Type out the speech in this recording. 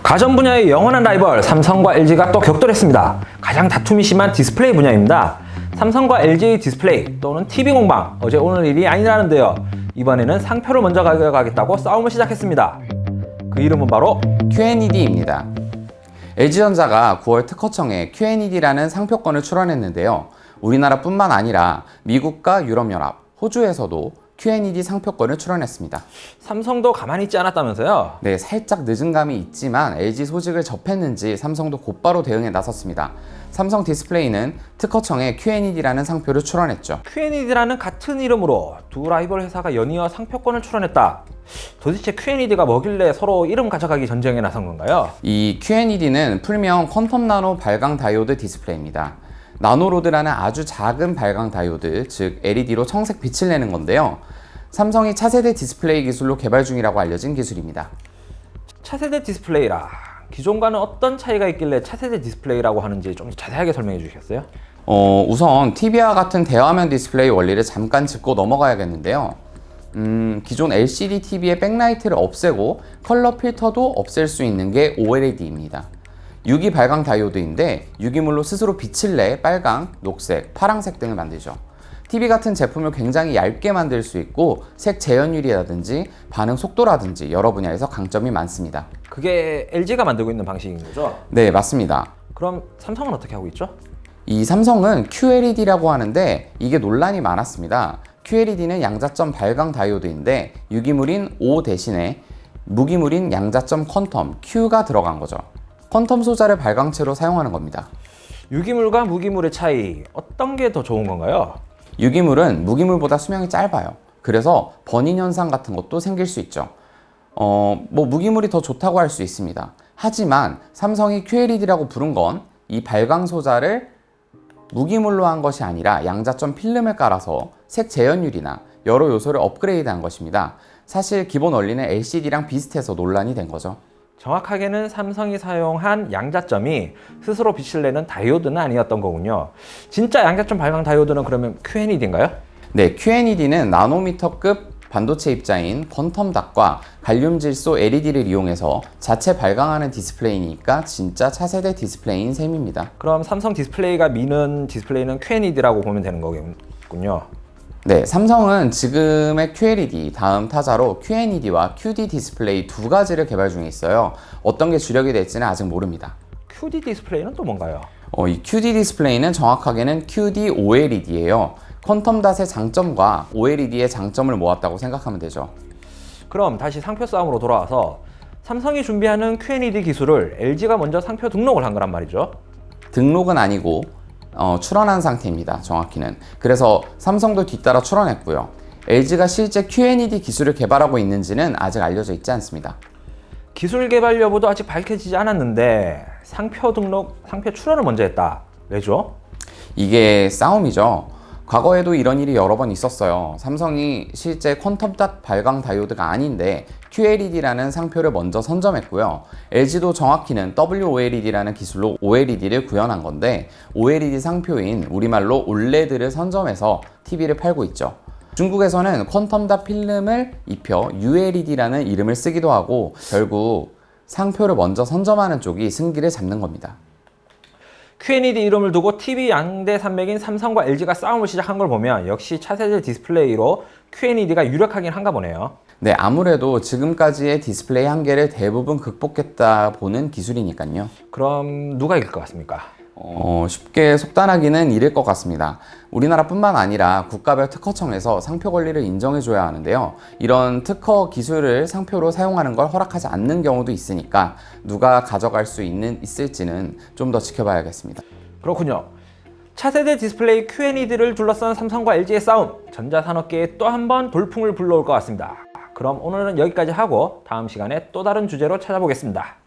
가전 분야의 영원한 라이벌 삼성과 LG가 또 격돌했습니다. 가장 다툼이 심한 디스플레이 분야입니다. 삼성과 LG 디스플레이 또는 TV 공방, 어제 오늘 일이 아니라는데요. 이번에는 상표를 먼저 가져가겠다고 싸움을 시작했습니다. 그 이름은 바로 QNED입니다. LG전자가 9월 특허청에 QNED라는 상표권을 출원했는데요. 우리나라뿐만 아니라 미국과 유럽연합, 호주에서도 QNED 상표권을 출원했습니다. 삼성도 가만히 있지 않았다면서요? 네, 살짝 늦은 감이 있지만 LG 소식을 접했는지 삼성도 곧바로 대응에 나섰습니다. 삼성 디스플레이는 특허청에 QNED라는 상표를 출원했죠. QNED라는 같은 이름으로 두 라이벌 회사가 연이어 상표권을 출원했다. 도대체 QNED가 뭐길래 서로 이름 가져가기 전쟁에 나선 건가요? 이 QNED는 풀명 퀀텀 나노 발광 다이오드 디스플레이입니다. 나노로드라는 아주 작은 발광 다이오드, 즉 LED로 청색 빛을 내는 건데요. 삼성이 차세대 디스플레이 기술로 개발 중이라고 알려진 기술입니다. 차세대 디스플레이라, 기존과는 어떤 차이가 있길래 차세대 디스플레이라고 하는지 좀 자세하게 설명해 주시겠어요? 우선 TV와 같은 대화면 디스플레이 원리를 잠깐 짚고 넘어가야겠는데요. 기존 LCD TV의 백라이트를 없애고 컬러 필터도 없앨 수 있는 게 OLED입니다. 유기 발광 다이오드인데 유기물로 스스로 빛을 내 빨강, 녹색, 파랑색 등을 만들죠. TV 같은 제품을 굉장히 얇게 만들 수 있고 색 재현율이라든지 반응 속도라든지 여러 분야에서 강점이 많습니다. 그게 LG가 만들고 있는 방식인 거죠? 네, 맞습니다. 그럼 삼성은 어떻게 하고 있죠? 이 삼성은 QLED라고 하는데 이게 논란이 많았습니다. QLED는 양자점 발광 다이오드인데 유기물인 O 대신에 무기물인 양자점 퀀텀 Q가 들어간 거죠. 퀀텀 소자를 발광체로 사용하는 겁니다. 유기물과 무기물의 차이, 어떤 게 더 좋은 건가요? 유기물은 무기물보다 수명이 짧아요. 그래서 번인 현상 같은 것도 생길 수 있죠. 무기물이 더 좋다고 할 수 있습니다. 하지만 삼성이 QLED라고 부른 건 이 발광 소자를 무기물로 한 것이 아니라 양자점 필름을 깔아서 색 재현율이나 여러 요소를 업그레이드한 것입니다. 사실 기본 원리는 LCD랑 비슷해서 논란이 된 거죠. 정확하게는 삼성이 사용한 양자점이 스스로 빛을 내는 다이오드는 아니었던 거군요. 진짜 양자점 발광 다이오드는 그러면 QNED인가요? 네, QNED는 나노미터급 반도체 입자인 퀀텀닷과 갈륨 질소 LED를 이용해서 자체 발광하는 디스플레이니까 진짜 차세대 디스플레이인 셈입니다. 그럼 삼성 디스플레이가 미는 디스플레이는 QNED라고 보면 되는 거군요. 네, 삼성은 지금의 QLED 다음 타자로 QNED와 QD 디스플레이 두 가지를 개발 중에 있어요. 어떤 게 주력이 될지는 아직 모릅니다. QD 디스플레이는 또 뭔가요? 이 QD 디스플레이는 정확하게는 QD OLED예요. 퀀텀닷의 장점과 OLED의 장점을 모았다고 생각하면 되죠. 그럼 다시 상표 싸움으로 돌아와서 삼성이 준비하는 QNED 기술을 LG가 먼저 상표 등록을 한 거란 말이죠. 등록은 아니고 출원한 상태입니다. 정확히는. 그래서 삼성도 뒤따라 출원했고요. LG가 실제 QNED 기술을 개발하고 있는지는 아직 알려져 있지 않습니다. 기술 개발 여부도 아직 밝혀지지 않았는데 상표 등록, 상표 출원을 먼저 했다. 왜죠? 이게 싸움이죠. 과거에도 이런 일이 여러 번 있었어요. 삼성이 실제 퀀텀닷 발광 다이오드가 아닌데 QLED라는 상표를 먼저 선점했고요. LG도 정확히는 WOLED라는 기술로 OLED를 구현한 건데 OLED 상표인 우리말로 OLED를 선점해서 TV를 팔고 있죠. 중국에서는 퀀텀닷 필름을 입혀 ULED라는 이름을 쓰기도 하고 결국 상표를 먼저 선점하는 쪽이 승기를 잡는 겁니다. QNED 이름을 두고 TV 양대 산맥인 삼성과 LG가 싸움을 시작한 걸 보면 역시 차세대 디스플레이로 QNED가 유력하긴 한가 보네요. 네, 아무래도 지금까지의 디스플레이 한계를 대부분 극복했다 보는 기술이니까요. 그럼 누가 이길 것 같습니까? 쉽게 속단하기는 이를 것 같습니다. 우리나라뿐만 아니라 국가별 특허청에서 상표 권리를 인정해줘야 하는데요. 이런 특허 기술을 상표로 사용하는 걸 허락하지 않는 경우도 있으니까 누가 가져갈 수 있을지는 좀 더 지켜봐야겠습니다. 그렇군요. 차세대 디스플레이 QNED를 둘러싼 삼성과 LG의 싸움, 전자산업계에 또 한 번 돌풍을 불러올 것 같습니다. 그럼 오늘은 여기까지 하고 다음 시간에 또 다른 주제로 찾아보겠습니다.